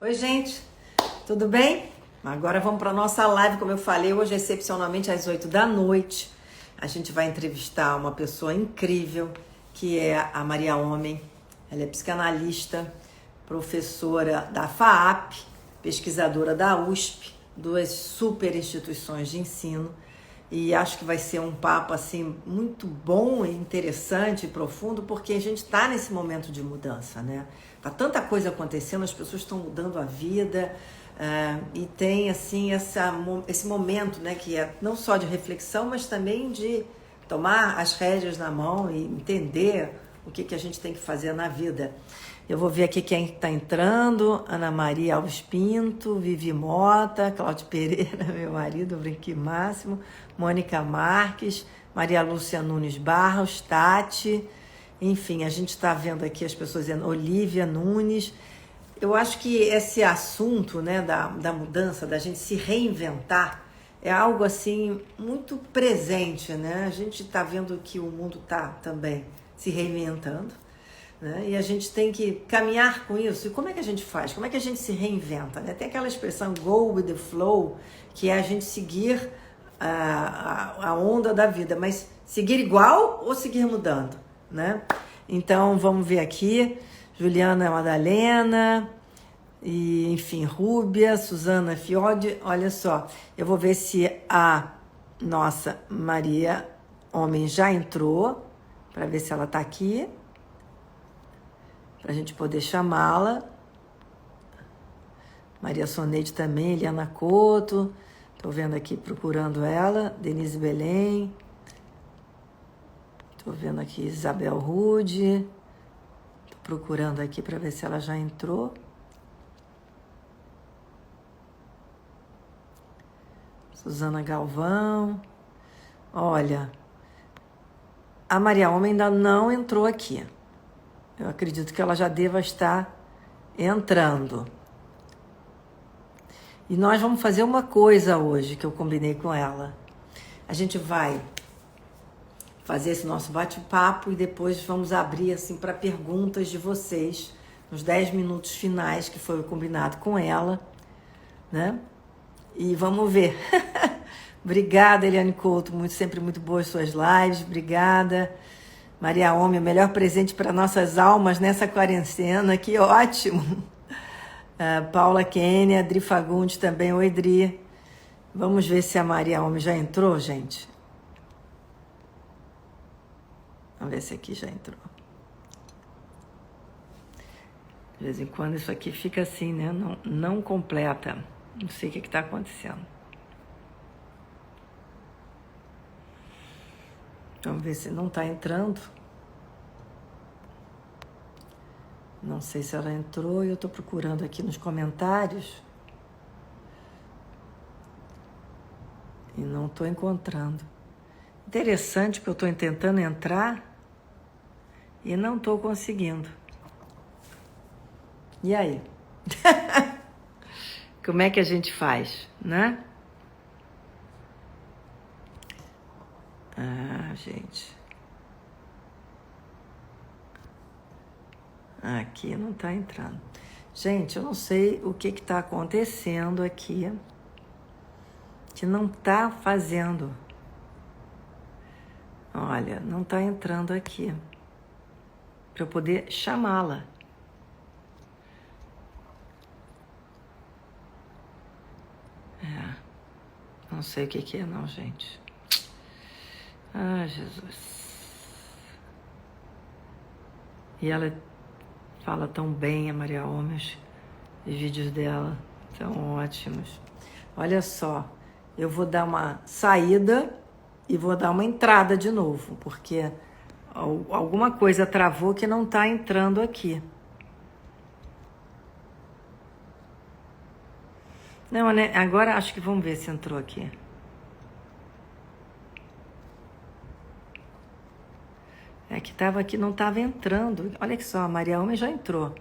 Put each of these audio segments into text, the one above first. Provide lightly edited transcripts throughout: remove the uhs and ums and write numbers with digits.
Oi, gente, tudo bem? Agora vamos para a nossa live, como eu falei, hoje excepcionalmente às 8 da noite. A gente vai entrevistar uma pessoa incrível, que é a Maria Homem. Ela é psicanalista, professora da FAAP, pesquisadora da USP, duas super instituições de ensino. E acho que vai ser um papo assim muito bom e interessante e profundo, porque a gente está nesse momento de mudança, né? Tá tanta coisa acontecendo, as pessoas estão mudando a vida, e tem assim esse momento, né, que é não só de reflexão, mas também de tomar as rédeas na mão e entender o que a gente tem que fazer na vida. Eu vou ver aqui quem está entrando: Ana Maria Alves Pinto, Vivi Mota, Cláudio Pereira, meu marido, Brinque Máximo, Mônica Marques, Maria Lúcia Nunes Barros, Tati, enfim, a gente está vendo aqui as pessoas dizendo, Olívia Nunes. Eu acho que esse assunto, né, da mudança, da gente se reinventar, é algo assim muito presente, né? A gente está vendo que o mundo está também se reinventando, né? E a gente tem que caminhar com isso. E como é que a gente faz? Como é que a gente se reinventa, né? Tem aquela expressão go with the flow, que é a gente seguir a onda da vida, mas seguir igual ou seguir mudando, né? Então vamos ver aqui: Juliana Madalena, e enfim, Rúbia, Suzana Fiode. Olha só, eu vou ver se a nossa Maria Homem já entrou, para ver se ela está aqui, para a gente poder chamá-la. Maria Soneide também, Eliana Couto, estou vendo aqui, procurando ela. Denise Belém, estou vendo aqui Isabel Rude, estou procurando aqui para ver se ela já entrou. Suzana Galvão. Olha, a Maria Homem ainda não entrou aqui. Eu acredito que ela já deva estar entrando. E nós vamos fazer uma coisa hoje que eu combinei com ela. A gente vai fazer esse nosso bate-papo e depois vamos abrir assim para perguntas de vocês nos 10 minutos finais, que foi o combinado com ela, né? E vamos ver. Obrigada, Eliane Couto, sempre muito boas suas lives. Obrigada. Maria Homem, o melhor presente para nossas almas nessa quarentena, que ótimo. Paula Kênia, Adri Fagundes também. Oi, Adri. Vamos ver se a Maria Homem já entrou, gente. Vamos ver se aqui já entrou. De vez em quando isso aqui fica assim, né? Não completa. Não sei o que está acontecendo. Vamos ver se não está entrando. Não sei se ela entrou. Eu estou procurando aqui nos comentários. E não estou encontrando. Interessante que eu estou tentando entrar e não estou conseguindo. E aí? Como é que a gente faz, né? Gente. Aqui não está entrando. Gente, eu não sei o que está acontecendo aqui, que não está fazendo. Olha, não está entrando aqui, para eu poder chamá-la. Não sei o que é não, gente. Jesus. E ela fala tão bem, a Maria Homem, os vídeos dela são ótimos. Olha só, eu vou dar uma saída e vou dar uma entrada de novo, porque alguma coisa travou que não está entrando aqui. Não, né? Agora acho que vamos ver se entrou aqui. É que estava aqui, não estava entrando. Olha que só, a Maria Homem já entrou.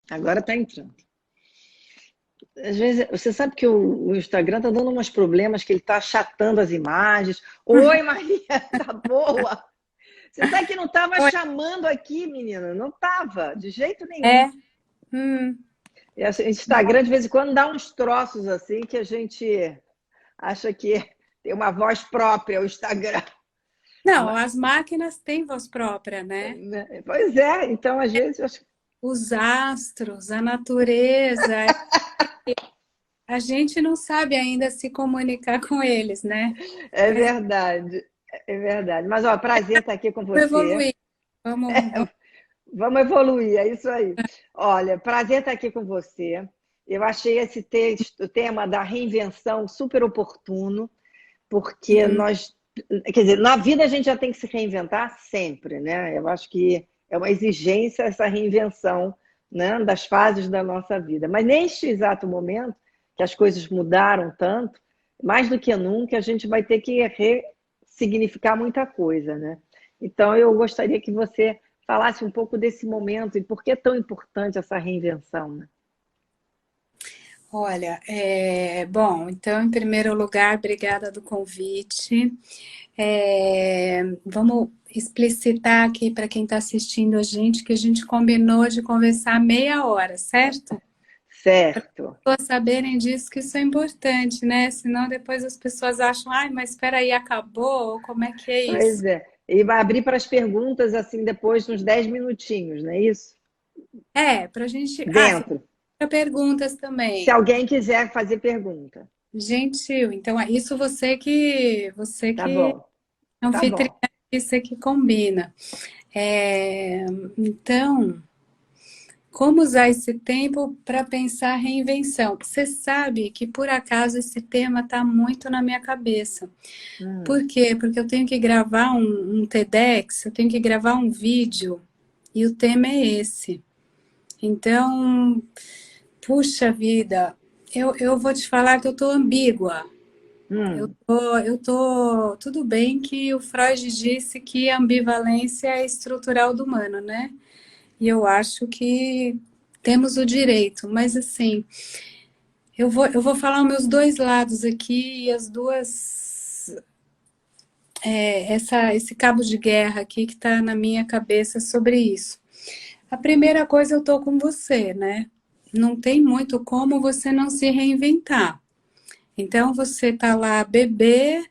Agora está entrando. Às vezes, você sabe que o Instagram está dando uns problemas, que ele está achatando as imagens. Oi, Maria, tá boa? Você sabe que não estava Oi. chamando aqui, menina? Não estava, de jeito nenhum. É? Hum. E a Instagram, de vez em quando, dá uns troços assim que a gente acha que tem uma voz própria, o Instagram. Não, as máquinas têm voz própria, né? Pois é, então às vezes eu acho Os astros, a natureza, a gente não sabe ainda se comunicar com eles, né? é Mas verdade, é verdade. Mas ó, prazer estar aqui com vamos você. evoluir. Vamos. Vamos evoluir, é isso aí. Olha, prazer estar aqui com você. Eu achei esse texto, o tema da reinvenção super oportuno, porque Uhum. nós, quer dizer, na vida a gente já tem que se reinventar sempre, né? Eu acho que é uma exigência essa reinvenção, né, das fases da nossa vida. Mas neste exato momento, que as coisas mudaram tanto, mais do que nunca, a gente vai ter que ressignificar muita coisa, né? Então, eu gostaria que você falasse um pouco desse momento e por que é tão importante essa reinvenção, né? Olha, bom, então, em primeiro lugar, obrigada do convite. Vamos explicitar aqui para quem está assistindo a gente que a gente combinou de conversar meia hora, certo? Certo. Para saberem disso, que isso é importante, né? Senão depois as pessoas acham, ai, mas espera aí, acabou? Como é que é isso? Pois é. E vai abrir para as perguntas assim depois, uns 10 minutinhos, não é isso? Para a gente. Você Dentro. tem perguntas Se também. alguém quiser fazer pergunta. Gentil. Então, é isso você Tá que bom, é tá anfitriã, bom. você que combina. Então, como usar esse tempo para pensar reinvenção? Você sabe que, por acaso, esse tema está muito na minha cabeça. Hum, Por quê? Porque eu tenho que gravar um TEDx, eu tenho que gravar um vídeo, e o tema é esse. Então, puxa vida, eu vou te falar que eu estou ambígua. hum. Tudo bem que o Freud disse que a ambivalência é estrutural do humano, né? E eu acho que temos o direito, mas assim, eu vou falar os meus dois lados aqui e as duas, esse cabo de guerra aqui que está na minha cabeça sobre isso. A primeira coisa, eu estou com você, né? Não tem muito como você não se reinventar. Então, você está lá bebê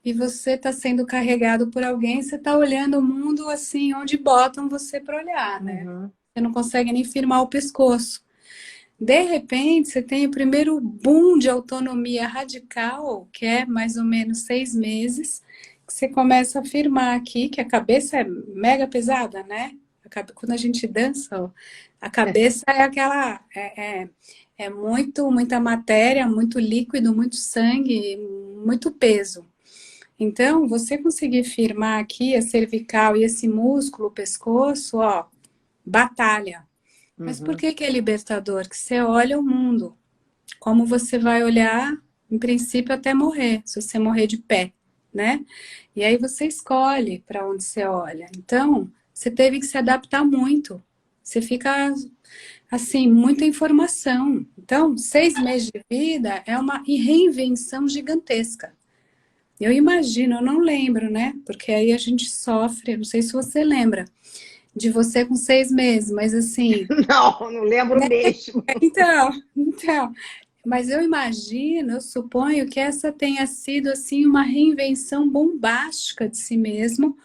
e você está sendo carregado por alguém, você está olhando o mundo assim, onde botam você para olhar, né? Uhum. Você não consegue nem firmar o pescoço. De repente, você tem o primeiro boom de autonomia radical, que é mais ou menos 6 meses, que você começa a firmar aqui, que a cabeça é mega pesada, né? Quando a gente dança, ó, a cabeça é aquela. É muita matéria, muito líquido, muito sangue, muito peso. Então, você conseguir firmar aqui a cervical e esse músculo, o pescoço, ó, batalha. Mas por Uhum. que que é libertador? Que você olha o mundo, como você vai olhar, em princípio, até morrer, se você morrer de pé, né? E aí você escolhe para onde você olha. Então, você teve que se adaptar muito. Você fica, assim, muita informação. Então, 6 meses de vida é uma reinvenção gigantesca. Eu imagino, eu não lembro, né? Porque aí a gente sofre, não sei se você lembra de você com 6 meses, mas assim, Não, não lembro mesmo. então, mas eu imagino, eu suponho que essa tenha sido assim uma reinvenção bombástica de si mesmo,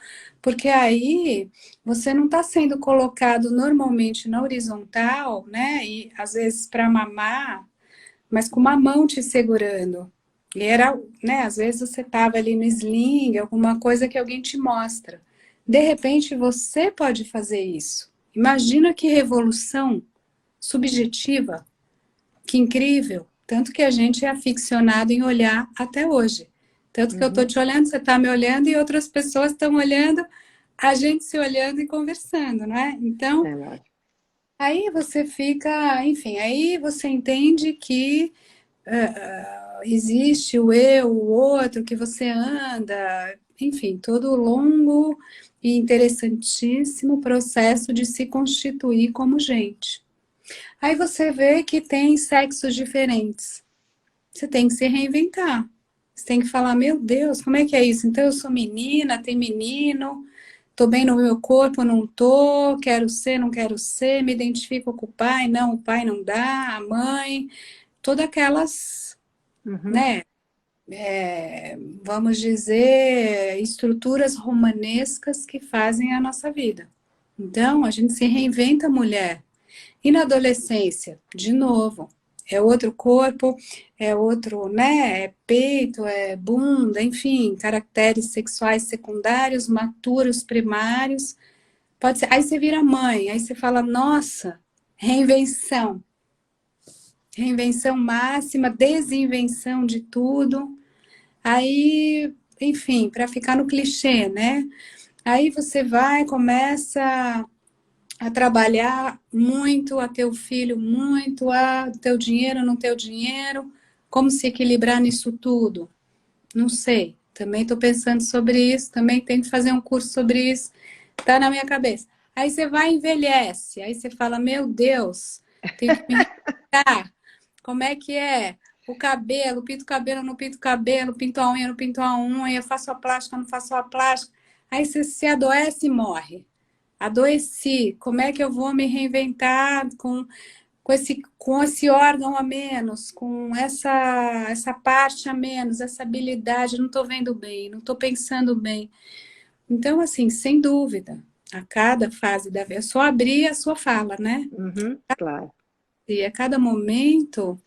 porque aí você não está sendo colocado normalmente na horizontal, né? E às vezes para mamar, mas com uma mão te segurando. E era, né? Às vezes você estava ali no sling, alguma coisa que alguém te mostra. De repente você pode fazer isso. Imagina que revolução subjetiva, que incrível. Tanto que a gente é aficionado em olhar até hoje. Tanto que eu estou Uhum. te olhando, você está me olhando e outras pessoas estão olhando, a gente se olhando e conversando, não é? Então, É lógico. aí você fica, enfim, aí você entende que existe o eu, o outro, que você anda, enfim, todo o longo e interessantíssimo processo de se constituir como gente. Aí você vê que tem sexos diferentes. Você tem que se reinventar. Você tem que falar, meu Deus, como é que é isso? Então eu sou menina, tem menino, tô bem no meu corpo, não tô, quero ser, não quero ser, me identifico com o pai não dá, a mãe, todas aquelas, Uhum. né, vamos dizer, estruturas romanescas que fazem a nossa vida. Então, a gente se reinventa mulher. E na adolescência, de novo, é outro corpo, é outro, né? É peito, é bunda, enfim, caracteres sexuais secundários, maturos, primários. Pode ser. Aí você vira mãe, aí você fala, nossa, reinvenção. Reinvenção máxima, desinvenção de tudo. Aí, enfim, para ficar no clichê, né? Aí você vai, começa a trabalhar muito, a ter o filho muito, a ter o dinheiro, não ter o dinheiro, como se equilibrar nisso tudo? Não sei. Também estou pensando sobre isso, também tenho que fazer um curso sobre isso, tá na minha cabeça. Aí você vai e envelhece, aí você fala, meu Deus, tenho que me reinventar. Como é que é? O cabelo, pinto o cabelo, não pinto o cabelo, pinto a unha, não pinto a unha, faço a plástica, não faço a plástica. Aí você se adoece e morre. Adoeci, como é que eu vou me reinventar com esse órgão a menos, com essa parte a menos, essa habilidade, não estou vendo bem, não estou pensando bem. Então, assim, sem dúvida, a cada fase da vida, é só abrir a sua fala, né? Uhum, claro. E a cada momento,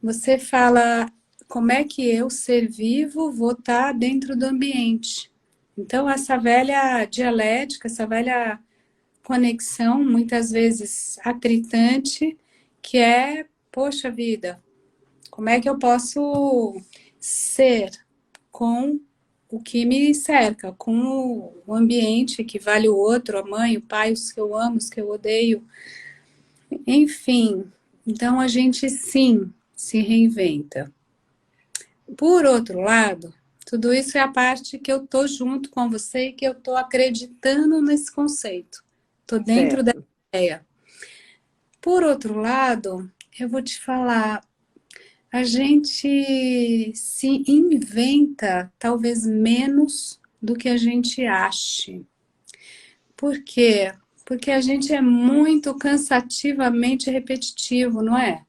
você fala como é que eu, ser vivo, vou estar dentro do ambiente. Então, essa velha dialética, essa velha conexão, muitas vezes atritante, que é, poxa vida, como é que eu posso ser com o que me cerca, com o ambiente que vale o outro, a mãe, o pai, os que eu amo, os que eu odeio, enfim. Então a gente sim se reinventa. Por outro lado, tudo isso é a parte que eu tô junto com você e que eu tô acreditando nesse conceito. Tô dentro da Certo. ideia. Por outro lado, eu vou te falar, a gente se inventa talvez menos do que a gente ache. Por quê? Porque a gente é muito cansativamente repetitivo, não é?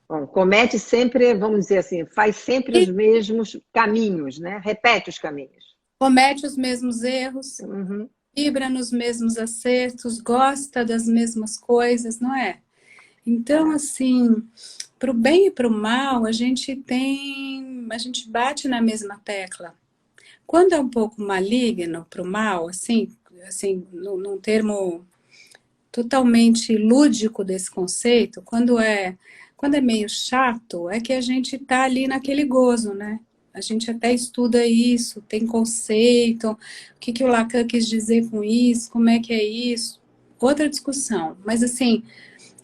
Bom, comete sempre, vamos dizer assim, faz sempre os E mesmos caminhos, né? Repete os caminhos. comete os mesmos erros, Uhum. vibra nos mesmos acertos, gosta das mesmas coisas, não é? Então, assim, para o bem e para o mal, a gente bate na mesma tecla. Quando é um pouco maligno para o mal, assim, num termo totalmente lúdico desse conceito, quando é meio chato, é que a gente está ali naquele gozo, né? A gente até estuda isso, tem conceito, o que, que o Lacan quis dizer com isso, como é que é isso, outra discussão. Mas assim,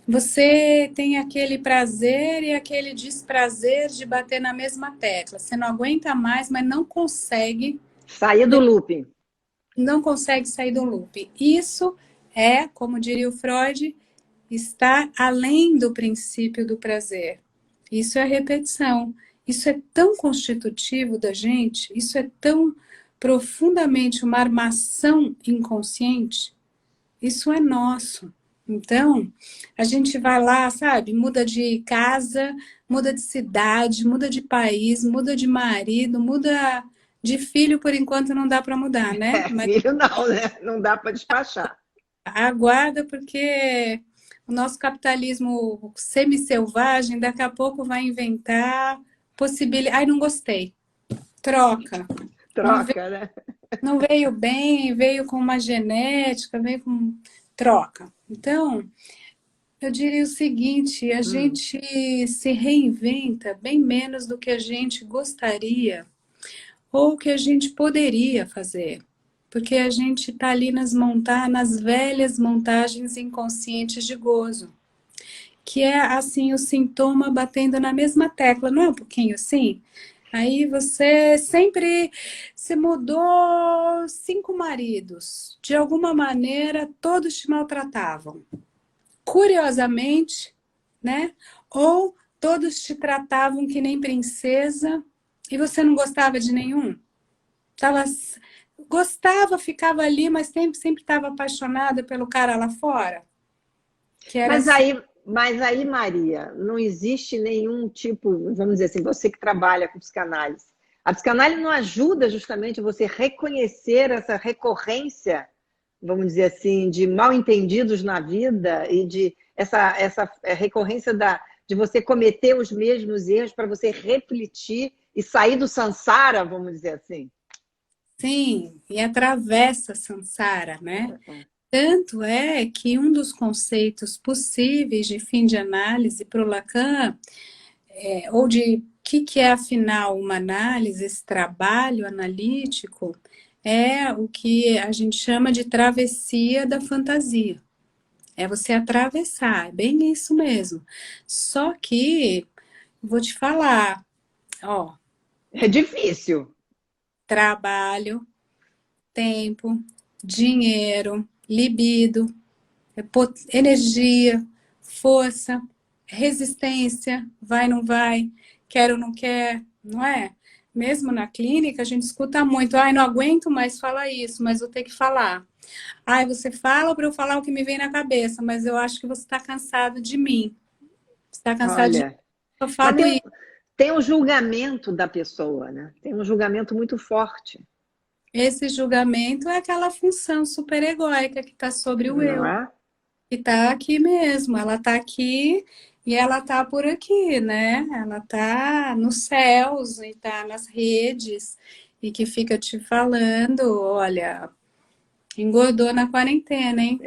você tem aquele prazer e aquele desprazer de bater na mesma tecla. Você não aguenta mais, mas Sair do looping. não consegue sair do loop. Isso é, como diria o Freud, está além do princípio do prazer. Isso é repetição. Isso é tão constitutivo da gente, isso é tão profundamente uma armação inconsciente, isso é nosso. Então, a gente vai lá, sabe, muda de casa, muda de cidade, muda de país, muda de marido, muda de filho, por enquanto não dá para mudar, né? É, Mas filho não, né? Não dá para despachar. aguarda, porque o nosso capitalismo semi-selvagem daqui a pouco vai inventar possibilidade. Ai, não gostei. Troca. Não veio, Troca, né? não veio bem, veio com uma genética, veio com troca. Então, eu diria o seguinte: a Hum, gente se reinventa bem menos do que a gente gostaria ou que a gente poderia fazer. Porque a gente está ali nas velhas montagens inconscientes de gozo, que é assim o sintoma batendo na mesma tecla, não é um pouquinho assim? Aí você sempre se mudou 5 maridos. De alguma maneira, todos te maltratavam. Curiosamente, né? Ou todos te tratavam que nem princesa e você não gostava de nenhum. Tava, gostava, ficava ali, mas sempre estava apaixonada pelo cara lá fora. Que era Mas assim, aí, mas aí, Maria, não existe nenhum tipo, vamos dizer assim, você que trabalha com psicanálise. A psicanálise não ajuda justamente você reconhecer essa recorrência, vamos dizer assim, de mal entendidos na vida e de essa recorrência de você cometer os mesmos erros para você refletir e sair do sansara, vamos dizer assim. sim, e atravessa a samsara, né? Tanto é que um dos conceitos possíveis de fim de análise para o Lacan, ou de que é afinal uma análise, esse trabalho analítico, é o que a gente chama de travessia da fantasia. É você atravessar, é bem isso mesmo. Só que, vou te falar, ó, É difícil. trabalho, tempo, dinheiro, libido, energia, força, resistência, vai, não vai, quer ou não quer, não é? Mesmo na clínica, a gente escuta muito, ai, não aguento mais falar isso, mas vou ter que falar. Ai, você fala para eu falar o que me vem na cabeça, mas eu acho que você está cansado de mim. Você está cansado de mim, Olha, eu mas falo isso. tem um julgamento da pessoa, né? Tem um julgamento muito forte, Esse julgamento é aquela função superegóica que está sobre o não eu. é? E tá aqui mesmo, ela tá aqui e ela tá por aqui, né? Ela tá nos céus e tá nas redes e que fica te falando, olha, engordou na quarentena, hein?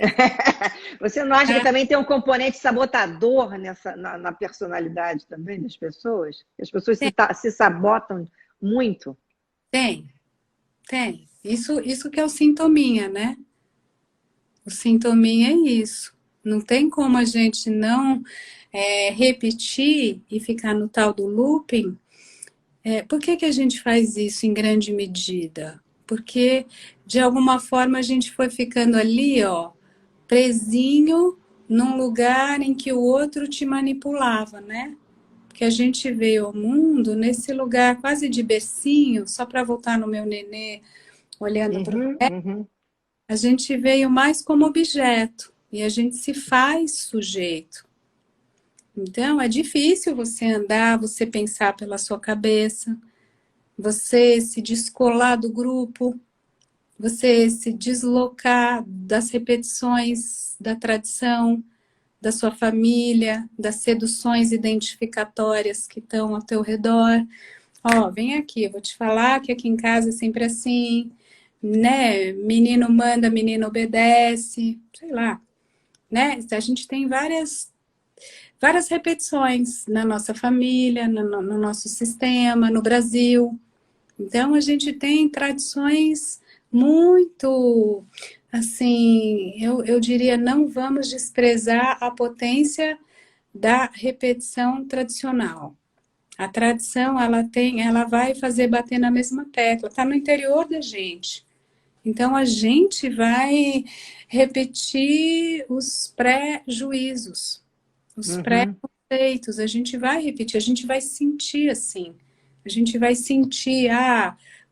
Você não acha que Ah, também tem um componente sabotador na personalidade também das pessoas? As pessoas tem, se sabotam muito? tem, tem. Isso que é o sintominha, né? O sintominha é isso. Não tem como a gente não repetir e ficar no tal do looping. Por que a gente faz isso em grande medida? Porque, de alguma forma, a gente foi ficando ali, ó, presinho num lugar em que o outro te manipulava, né? Porque a gente veio ao mundo nesse lugar quase de bercinho, só para voltar no meu nenê, olhando para o... Uhum, uhum. A gente veio mais como objeto e a gente se faz sujeito. Então, é difícil você andar, você pensar pela sua cabeça, você se descolar do grupo, você se deslocar das repetições da tradição, da sua família, das seduções identificatórias que estão ao teu redor. Ó, vem aqui, eu vou te falar que aqui em casa é sempre assim, né? Menino manda, menino obedece, sei lá, né? A gente tem várias repetições na nossa família, no nosso sistema, no Brasil. Então, a gente tem tradições muito, assim, eu diria, não vamos desprezar a potência da repetição tradicional. A tradição, ela vai fazer bater na mesma tecla, está no interior da gente. Então, a gente vai repetir os pré-juízos, os Uhum. pré-conceitos, a gente vai repetir, a gente vai sentir assim. A gente vai sentir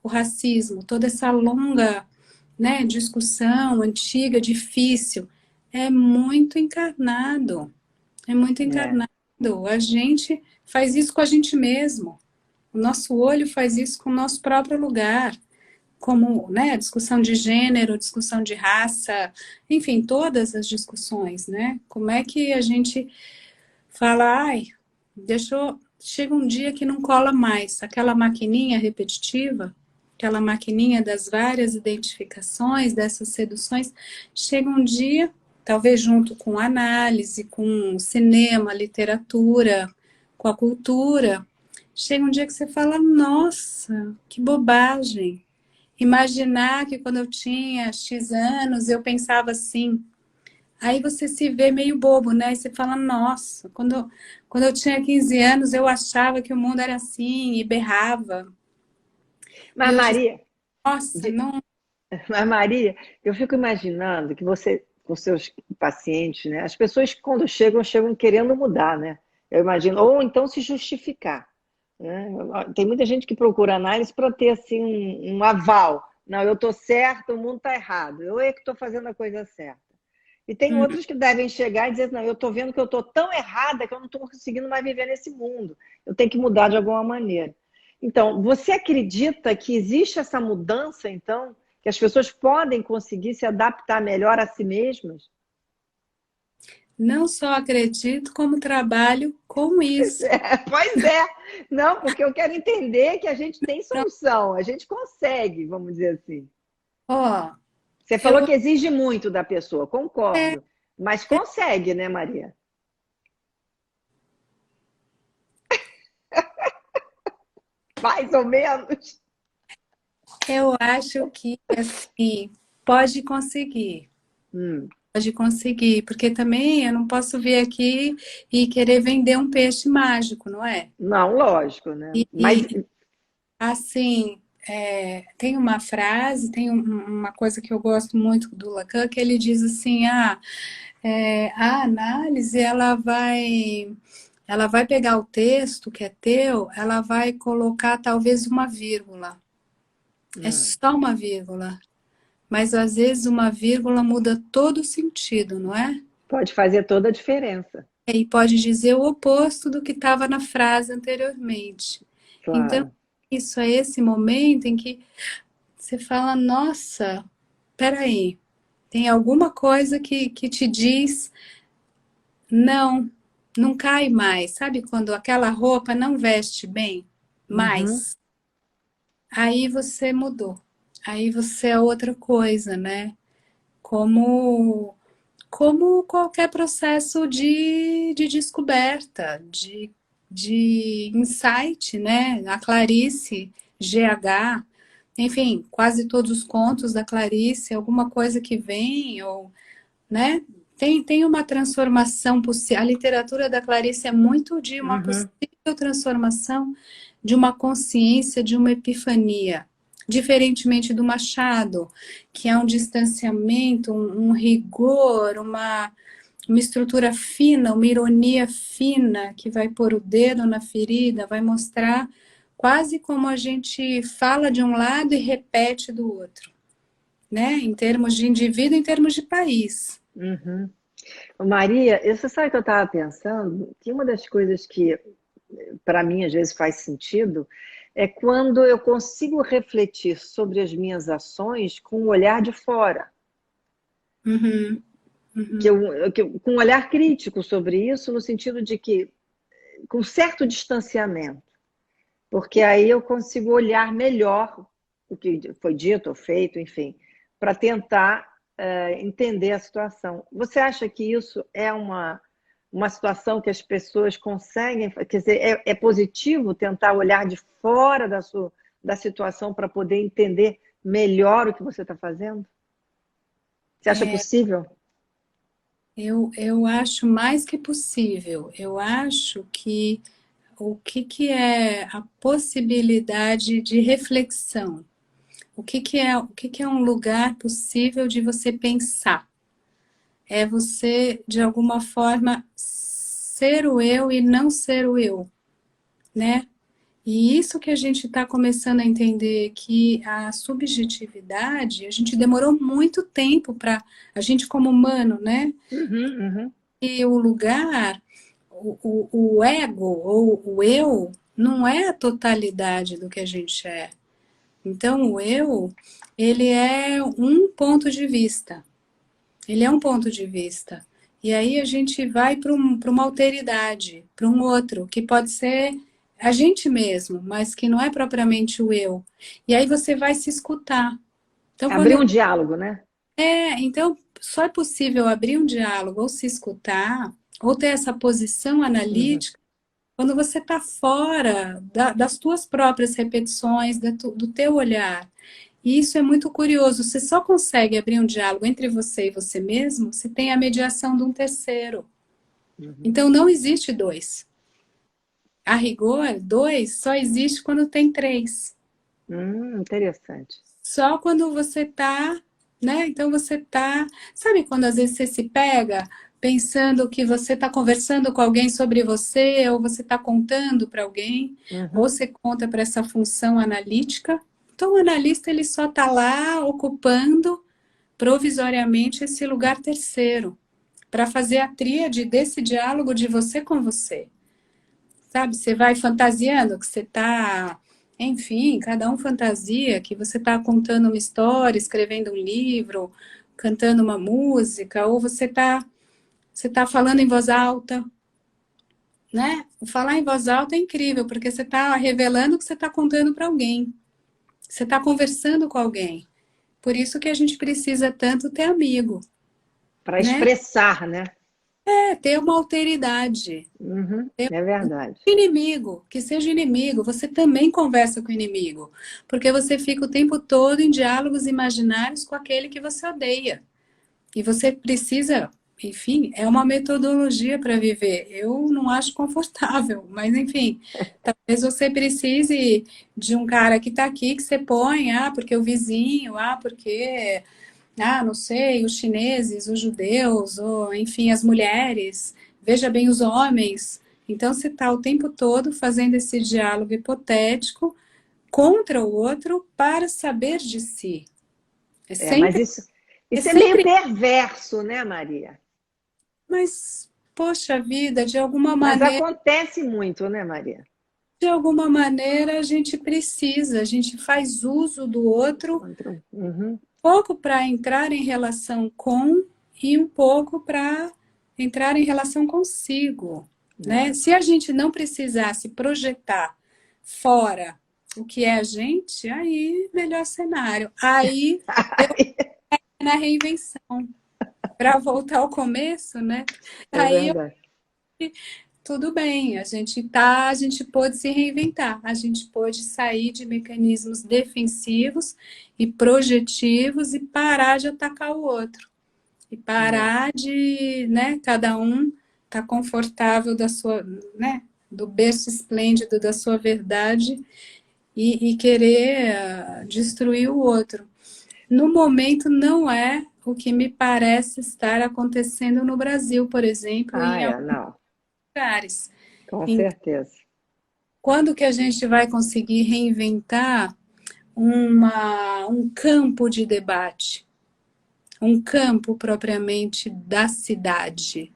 o racismo, toda essa longa, né, discussão antiga, difícil. É muito encarnado. É muito É, encarnado. A gente faz isso com a gente mesmo. O nosso olho faz isso com o nosso próprio lugar. Como, né, discussão de gênero, discussão de raça, enfim, todas as discussões, né? Como é que a gente fala, ai, deixou, chega um dia que não cola mais, aquela maquininha repetitiva, aquela maquininha das várias identificações, dessas seduções, chega um dia, talvez junto com análise, com cinema, literatura, com a cultura, chega um dia que você fala, nossa, que bobagem. Imaginar que quando eu tinha X anos eu pensava assim. Aí você se vê meio bobo, né? E você fala, nossa, quando eu tinha 15 anos eu achava que o mundo era assim e berrava. E Mas, hoje, Maria, nossa, de- não mas Maria, eu fico imaginando que você, com seus pacientes, né? As pessoas quando chegam querendo mudar, né? Eu imagino, ou então se justificar, né? Tem muita gente que procura análise para ter assim um aval, Não, eu estou certa, o mundo está errado. Eu é que estou fazendo a coisa certa. E tem Hum. outros que devem chegar e dizer, não, eu estou vendo que eu estou tão errada que eu não estou conseguindo mais viver nesse mundo. Eu tenho que mudar de alguma maneira. Então, você acredita que existe essa mudança, então, que as pessoas podem conseguir se adaptar melhor a si mesmas? Não só acredito, como trabalho com isso. Pois é. Não, porque eu quero entender que a gente tem solução, a gente consegue, vamos dizer assim. Ó, Você eu falou que exige muito da pessoa, concordo. Mas consegue, né, Maria? Mais ou menos. eu acho que assim pode conseguir. Hum. Pode conseguir, porque também eu não posso vir aqui e querer vender um peixe mágico, não é? Não, lógico, né? Mas E assim, tem uma frase, tem uma coisa que eu gosto muito do Lacan, que ele diz assim, a análise ela vai pegar o texto que é teu, ela vai colocar talvez uma vírgula. É só uma vírgula. Mas às vezes uma vírgula muda todo o sentido, não é? pode fazer toda a diferença, E pode dizer o oposto do que estava na frase anteriormente. Então, claro. isso é esse momento em que você fala, nossa, peraí, tem alguma coisa que te diz, não, não cai mais. Sabe quando aquela roupa não veste bem Uhum, mais? Aí você mudou. Aí você é outra coisa, né? Como como qualquer processo de descoberta, de insight, né? A Clarice, GH, enfim, quase todos os contos da Clarice, alguma coisa que vem, ou, né? Tem uma transformação possível. A literatura da Clarice é muito de uma uhum. possível transformação de uma consciência, de uma epifania. Diferentemente do Machado, que é um distanciamento, um rigor, uma estrutura fina, uma ironia fina, que vai pôr o dedo na ferida, vai mostrar quase como a gente fala de um lado e repete do outro, né? Em termos de indivíduo, em termos de país. Uhum. Maria, você sabe que eu estava pensando que uma das coisas que, para mim, às vezes faz sentido, é quando eu consigo refletir sobre as minhas ações com um olhar de fora, Uhum, uhum. com um olhar crítico sobre isso, no sentido de que, com certo distanciamento, porque aí eu consigo olhar melhor o que foi dito ou feito, enfim, para tentar entender a situação. Você acha que isso é uma situação que as pessoas conseguem, quer dizer, é positivo tentar olhar de fora da situação para poder entender melhor o que você está fazendo? Você acha possível? Eu acho mais que possível. Eu acho que que é a possibilidade de reflexão? O que é um lugar possível de você pensar? É você, de alguma forma, ser o eu e não ser o eu, né? E isso que a gente está começando a entender, que a subjetividade, a gente demorou muito tempo para, a gente como humano, né? Uhum, uhum. E o lugar, o ego ou o eu, não é a totalidade do que a gente é. Então, o eu, ele é um ponto de vista. Ele é um ponto de vista. E aí a gente vai para uma alteridade, para um outro, que pode ser a gente mesmo, mas que não é propriamente o eu. E aí você vai se escutar. Então, Abrir um diálogo, né? então só é possível abrir um diálogo ou se escutar, ou ter essa posição Uhum. analítica quando você está fora das tuas próprias repetições, do teu olhar. E isso é muito curioso. Você só consegue abrir um diálogo entre você e você mesmo se tem a mediação de um terceiro. Uhum. Então não existe dois. A rigor, dois só existe quando tem três. Interessante. Só quando você tá, né? Então você tá. Sabe quando às vezes você se pega pensando que você está conversando com alguém sobre você, ou você está contando para alguém, ou Uhum. você conta para essa função analítica, Então, o analista ele só está lá ocupando provisoriamente esse lugar terceiro, para fazer a tríade desse diálogo de você com você. Sabe, você vai fantasiando que você está, enfim, cada um fantasia, que você está contando uma história, escrevendo um livro, cantando uma música, ou você tá falando em voz alta, né? O falar em voz alta é incrível, porque você está revelando o que você está contando para alguém. Você está conversando com alguém. Por isso que a gente precisa tanto ter amigo, Para né? expressar, né? Ter uma alteridade. Uhum, é verdade. Inimigo, que seja inimigo, você também conversa com o inimigo, porque você fica o tempo todo em diálogos imaginários com aquele que você odeia. E você precisa, enfim, é uma metodologia para viver. Eu não acho confortável, mas enfim, talvez você precise de um cara que está aqui, que você põe, porque o vizinho, porque, não sei, os chineses, os judeus, ou enfim, as mulheres, veja bem os homens. Então, você está o tempo todo fazendo esse diálogo hipotético contra o outro para saber de si. Mas É isso é meio sempre, perverso, né, Maria? mas, poxa vida, Mas acontece muito, né, Maria? de alguma maneira a gente precisa, a gente faz uso do outro, Uhum. pouco para entrar em relação com e um pouco para entrar em relação consigo, né? Se a gente não precisasse projetar fora o que é a gente, aí melhor cenário. Aí na reinvenção, para voltar ao começo, né? É Aí verdade. tudo bem, a gente pôde se reinventar, a gente pôde sair de mecanismos defensivos e projetivos e parar de atacar o outro. E parar de, né, cada um tá confortável da sua, né, do berço esplêndido da sua verdade e querer destruir o outro. No momento não é o que me parece estar acontecendo no Brasil, por exemplo, em alguns Não, lugares. com certeza. Quando que a gente vai conseguir reinventar um campo de debate? Um campo propriamente da cidade,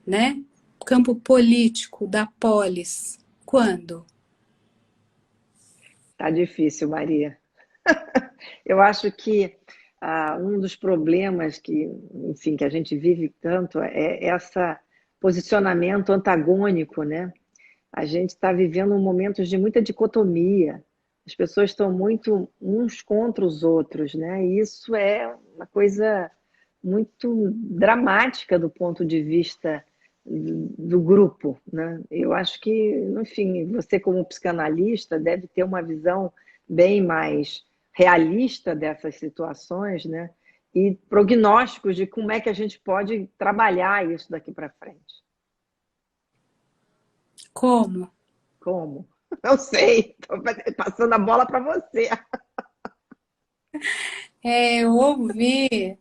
né? Campo político, da polis. Quando? Tá difícil, Maria. Eu acho que um dos problemas que, enfim, que a gente vive tanto é esse posicionamento antagônico, né? A gente está vivendo momentos de muita dicotomia. As pessoas estão muito uns contra os outros, né? E isso é uma coisa muito dramática do ponto de vista do grupo, né? Eu acho que, enfim, você como psicanalista deve ter uma visão bem mais realista dessas situações, né? E prognósticos de como é que a gente pode trabalhar isso daqui para frente. Como? Como? Não sei, estou passando a bola para você. Eu ouvi.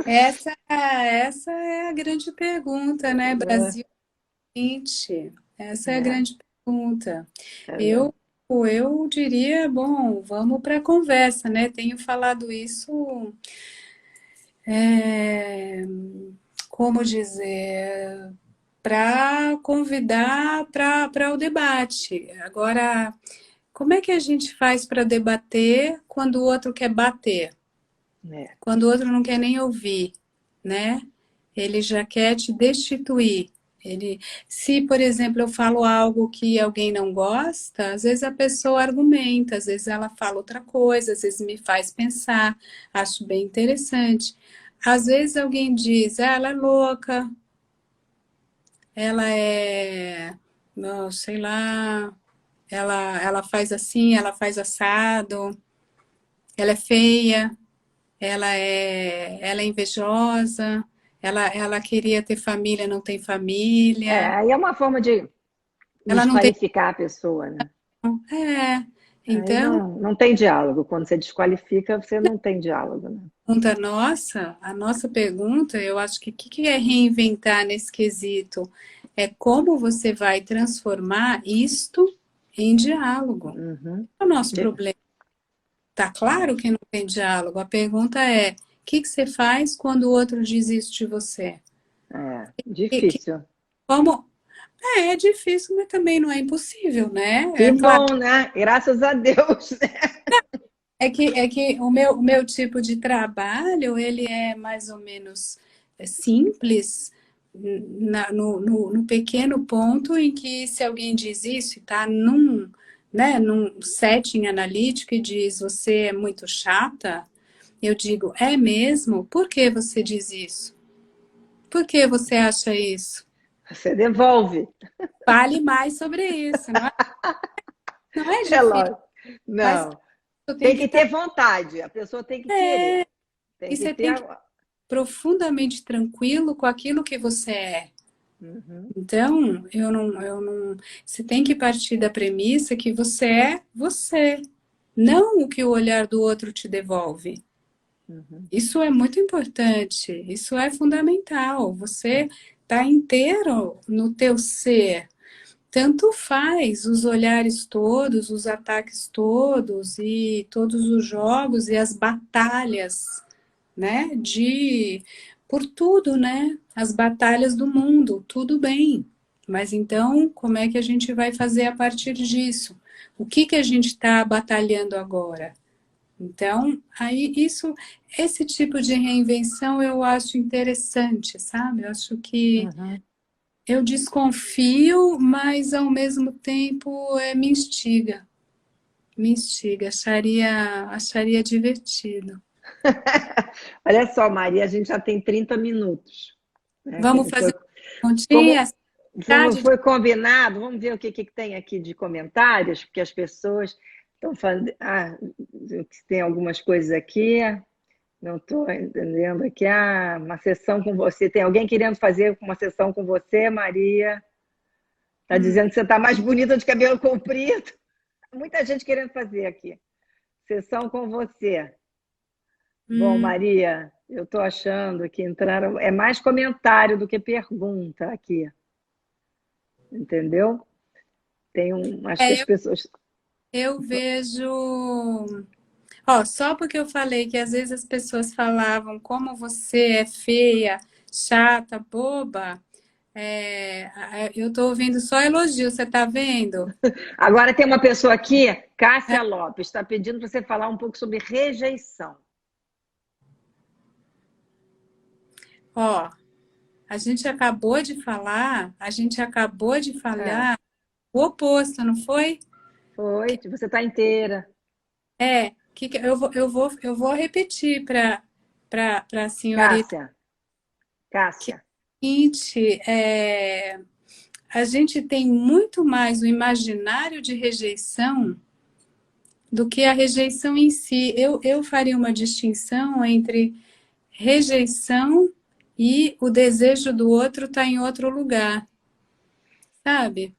Essa é a grande pergunta, né, Brasil 20? Essa é a grande pergunta. Eu diria, bom, vamos para a conversa, né? Tenho falado isso, como dizer, para convidar para o debate. Agora, como é que a gente faz para debater quando o outro quer bater? Quando o outro não quer nem ouvir, né? Ele já quer te destituir. Se, por exemplo, eu falo algo que alguém não gosta, às vezes a pessoa argumenta, às vezes ela fala outra coisa, às vezes me faz pensar, acho bem interessante. Às vezes alguém diz, ela é louca, ela é, não, sei lá, ela faz assim, ela faz assado, ela é feia, ela é invejosa, ela queria ter família, não tem família, Aí é uma forma de ela não tem. desqualificar a pessoa, né? Aí Então, não tem diálogo. Quando você desqualifica, você não tem diálogo, né? a nossa pergunta, eu acho que o que é reinventar nesse quesito? É como você vai transformar isto em diálogo. Uhum. É o nosso problema. Tá claro que não tem diálogo. A pergunta é, o que você faz quando o outro diz isso de você? Difícil. Como? É difícil, mas também não é impossível, né? Que É claro. bom, né? Graças a Deus. É que o meu tipo de trabalho, ele é mais ou menos simples, no pequeno ponto em que se alguém diz isso e está num setting analítico e diz você é muito chata, eu digo, é mesmo? Por que você diz isso? Por que você acha isso? Você devolve. Fale mais sobre isso, não é É difícil, lógico. mas Não. eu tenho Tem que que estar. ter vontade. A pessoa tem que querer. Tem E que você ter. tem que estar profundamente tranquilo com aquilo que você é. Uhum, Então, eu não. Você tem que partir da premissa que você é você, não o que o olhar do outro te devolve. uhum. Isso é muito importante, isso é fundamental. Você está inteiro no teu ser. Tanto faz os olhares todos, os ataques todos e todos os jogos e as batalhas, né? Por tudo, né? As batalhas do mundo, tudo bem. Mas então, como é que a gente vai fazer a partir disso? O que a gente está batalhando agora? Então, aí esse tipo de reinvenção eu acho interessante, sabe? Eu acho que Uhum. eu desconfio, mas ao mesmo tempo me instiga. Me instiga, acharia divertido. Olha só, Maria, a gente já tem 30 minutos, né? Vamos fazer Como, continhas? como foi combinado, vamos ver o que tem aqui de comentários, porque as pessoas estão falando. Ah, tem algumas coisas aqui, não estou entendendo aqui. Ah, uma sessão com você. Tem alguém querendo fazer uma sessão com você, Maria? Está dizendo que você está mais bonita de cabelo comprido. Muita gente querendo fazer aqui. Sessão com você. Bom, Maria, eu estou achando que entraram. É mais comentário do que pergunta aqui. Entendeu? Acho que as É, pessoas. eu vejo. Ó, só porque eu falei que às vezes as pessoas falavam como você é feia, chata, boba, eu tô ouvindo só elogio, você tá vendo? Agora tem uma pessoa aqui, Cássia Lopes, está pedindo para você falar um pouco sobre rejeição. Ó, a gente acabou de É, falar o oposto, não foi? foi, você está inteira. Eu vou repetir para a senhorita Cássia, Cássia. seguinte, a gente tem muito mais o imaginário de rejeição do que a rejeição em si. Eu faria uma distinção entre rejeição e o desejo do outro estar em outro lugar, sabe?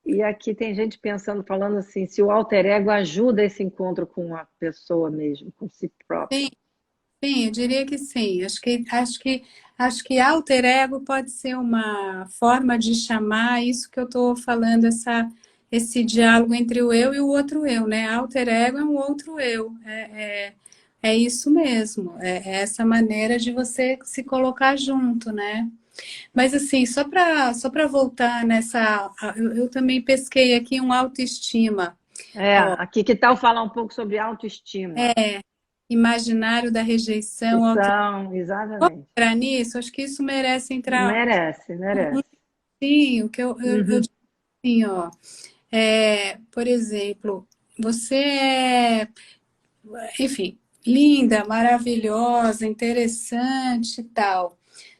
E aqui tem gente pensando, falando assim, se o alter ego ajuda esse encontro com a pessoa mesmo, com si própria. Sim, sim, eu diria que sim. Acho que alter ego pode ser uma forma de chamar isso que eu estou falando, esse diálogo entre o eu e o outro eu, né? Alter ego é um outro eu. É isso mesmo. É essa maneira de você se colocar junto, né? Mas assim, só para voltar nessa, eu também pesquei aqui um autoestima. Ó, Aqui que tal falar um pouco sobre autoestima? imaginário da rejeição, São, exatamente. entrar nisso, acho que isso merece entrar Merece, merece. sim, o que eu Uhum. digo assim, ó, por exemplo, você é, enfim, linda, maravilhosa, interessante e tal,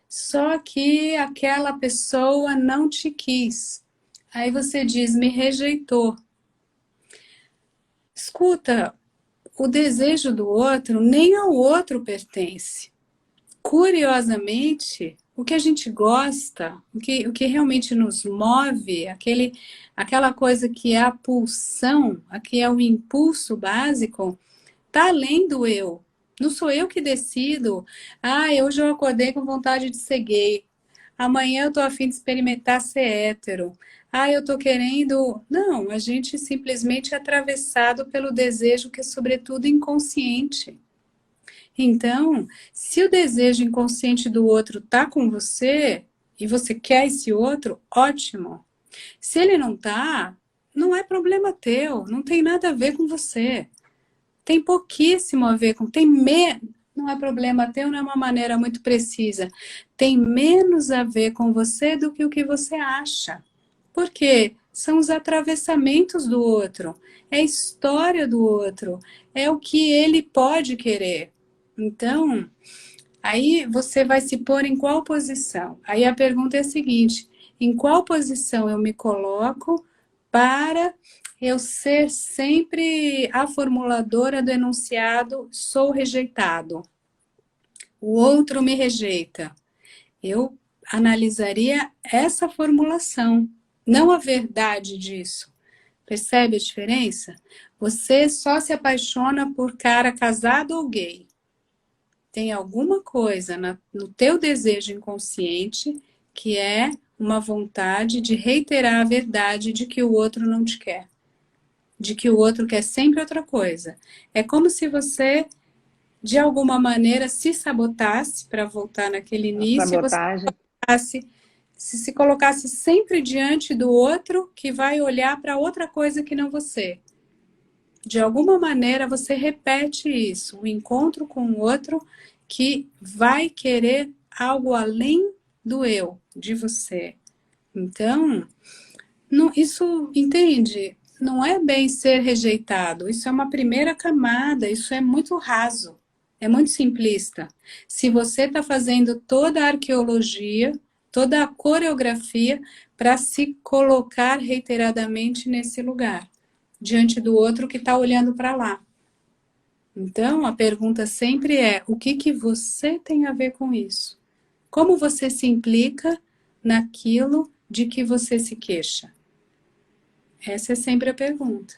só que aquela pessoa não te quis. Aí você diz, me rejeitou. Escuta, o desejo do outro nem ao outro pertence. Curiosamente, o que a gente gosta, o que realmente nos move, aquela coisa que é a pulsão, que é o impulso básico, está além do eu. Não sou eu que decido. Ah, hoje eu acordei com vontade de ser gay. Amanhã eu tô a fim de experimentar ser hétero. Ah, eu tô querendo... Não, a gente simplesmente é atravessado pelo desejo que é sobretudo inconsciente. Então, se o desejo inconsciente do outro tá com você e você quer esse outro, ótimo. Se ele não tá, não é problema teu, não tem nada a ver com você. Tem pouquíssimo a ver com... Não é problema teu, não é uma maneira muito precisa. Tem menos a ver com você do que o que você acha. Por quê? São os atravessamentos do outro, é a história do outro, é o que ele pode querer. Então, aí você vai se pôr em qual posição? Aí a pergunta é a seguinte: em qual posição eu me coloco para eu ser sempre a formuladora do enunciado sou rejeitado? O outro me rejeita. Eu analisaria essa formulação, não a verdade disso. Percebe a diferença? Você só se apaixona por cara casado ou gay. Tem alguma coisa no teu desejo inconsciente que é uma vontade de reiterar a verdade de que o outro não te quer. De que o outro quer sempre outra coisa. É como se você, de alguma maneira, se sabotasse, para voltar naquele A início, e você sabotagem. se colocasse sempre diante do outro que vai olhar para outra coisa que não você. De alguma maneira você repete isso, o encontro com o outro que vai querer algo além do eu, de você. Então, não, isso, entende? Não é bem ser rejeitado, isso é uma primeira camada, isso é muito raso, é muito simplista. Se você está fazendo toda a arqueologia, toda a coreografia para se colocar reiteradamente nesse lugar, diante do outro que está olhando para lá. Então, a pergunta sempre é: o que que você tem a ver com isso? Como você se implica naquilo de que você se queixa? Essa é sempre a pergunta.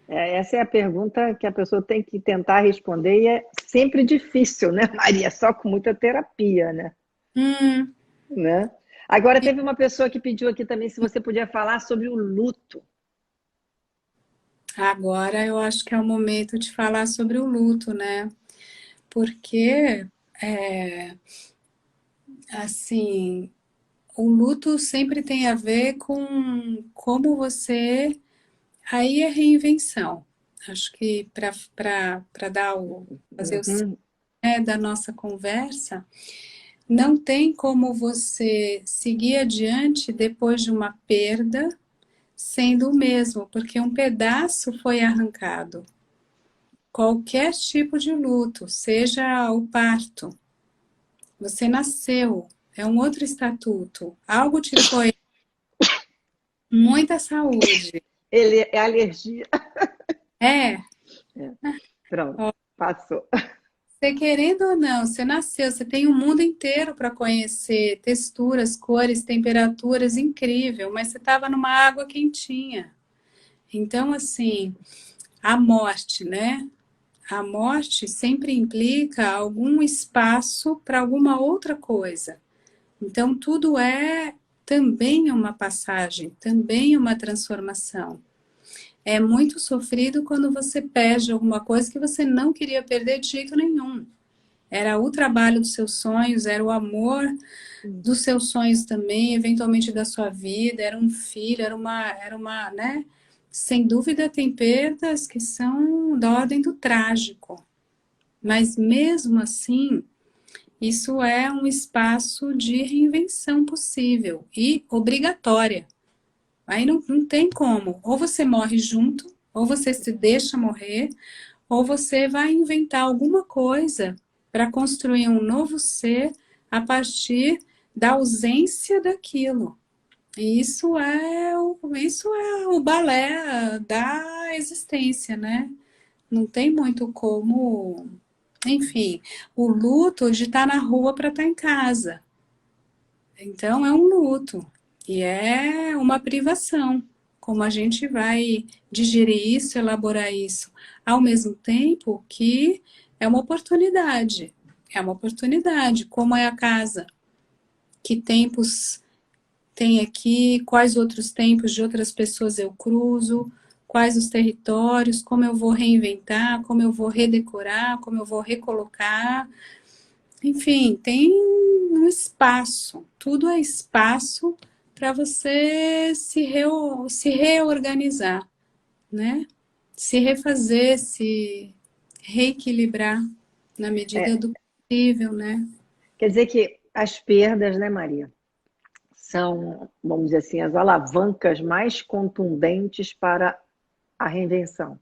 Essa é a pergunta que a pessoa tem que tentar responder e é sempre difícil, né, Maria? Só com muita terapia, né? Hum, Né? Agora, teve uma pessoa que pediu aqui também se você podia falar sobre o luto. agora eu acho que é o momento de falar sobre o luto, né? Porque, assim, o luto sempre tem a ver com como você... Aí é reinvenção. Acho que para dar fazer o Uhum. da nossa conversa, não tem como você seguir adiante depois de uma perda sendo o mesmo, porque um pedaço foi arrancado. Qualquer tipo de luto, seja o parto, você nasceu, é um outro estatuto, algo te foi, muita saúde. Ele é alergia. É, É. Pronto, ó, passou. você querendo ou não, você nasceu, você tem um mundo inteiro para conhecer, texturas, cores, temperaturas, incrível, mas você estava numa água quentinha. Então, assim, a morte, né? A morte sempre implica algum espaço para alguma outra coisa. Então, tudo é também uma passagem, também uma transformação. É muito sofrido quando você perde alguma coisa que você não queria perder de jeito nenhum. Era o trabalho dos seus sonhos, era o amor dos seus sonhos também, eventualmente da sua vida, era um filho, né? Sem dúvida tem perdas que são da ordem do trágico. Mas mesmo assim, isso é um espaço de reinvenção possível e obrigatória. Aí não tem como. Ou você morre junto, ou você se deixa morrer, ou você vai inventar alguma coisa para construir um novo ser a partir da ausência daquilo. E isso é o balé da existência, né? Não tem muito como... Enfim, o luto de estar na rua para estar em casa. Então, é um luto. E é uma privação. Como a gente vai digerir isso, elaborar isso, ao mesmo tempo que é uma oportunidade. É uma oportunidade, como é a casa. que tempos tem aqui, quais outros tempos de outras pessoas eu cruzo, quais os territórios, como eu vou reinventar, como eu vou redecorar, como eu vou recolocar. Enfim, tem um espaço, tudo é espaço para você se reorganizar, né? Se refazer, se reequilibrar na medida É, do possível, né? quer dizer que as perdas, né, Maria, são, vamos dizer assim, as alavancas mais contundentes para a reinvenção,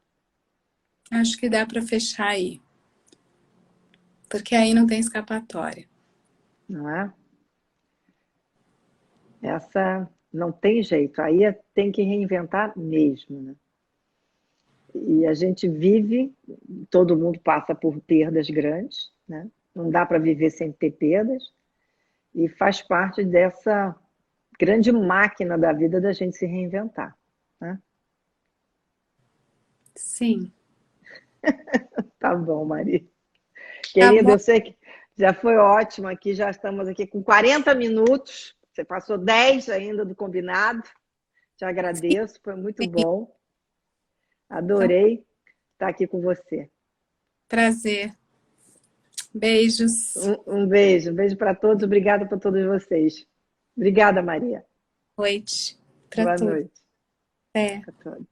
Acho que dá para fechar aí, porque aí não tem escapatória. não é? Essa não tem jeito, aí tem que reinventar mesmo, né? E a gente vive, todo mundo passa por perdas grandes, né? Não dá para viver sem ter perdas, e faz parte dessa grande máquina da vida da gente se reinventar, né? Sim, Tá bom, Maria. tá Querida, bom. eu sei que já foi ótimo aqui, já estamos aqui com 40 minutos, você passou 10 ainda do combinado, te agradeço, foi muito bom, Então, adorei estar aqui com você. prazer. Beijos. Um beijo para todos, obrigada para todos vocês. Obrigada, Maria. Noite para Boa todos. noite É. para todos.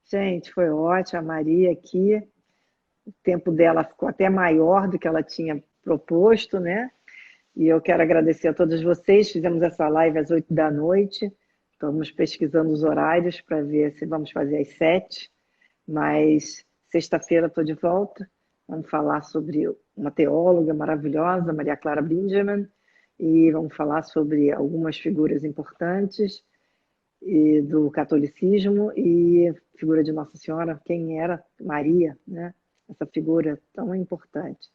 Gente, foi ótimo a Maria aqui. O tempo dela ficou até maior do que ela tinha proposto, né? E eu quero agradecer a todos vocês. Fizemos essa live às 8 da noite. Estamos pesquisando os horários para ver se vamos fazer às 7. Mas sexta-feira estou de volta. Vamos falar sobre uma teóloga maravilhosa, Maria Clara Benjamin, e vamos falar sobre algumas figuras importantes e do catolicismo e figura de Nossa Senhora, quem era Maria, né? Essa figura tão importante.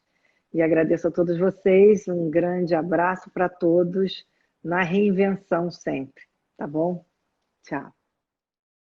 E agradeço a todos vocês, um grande abraço para todos, na reinvenção sempre, tá bom? Tchau.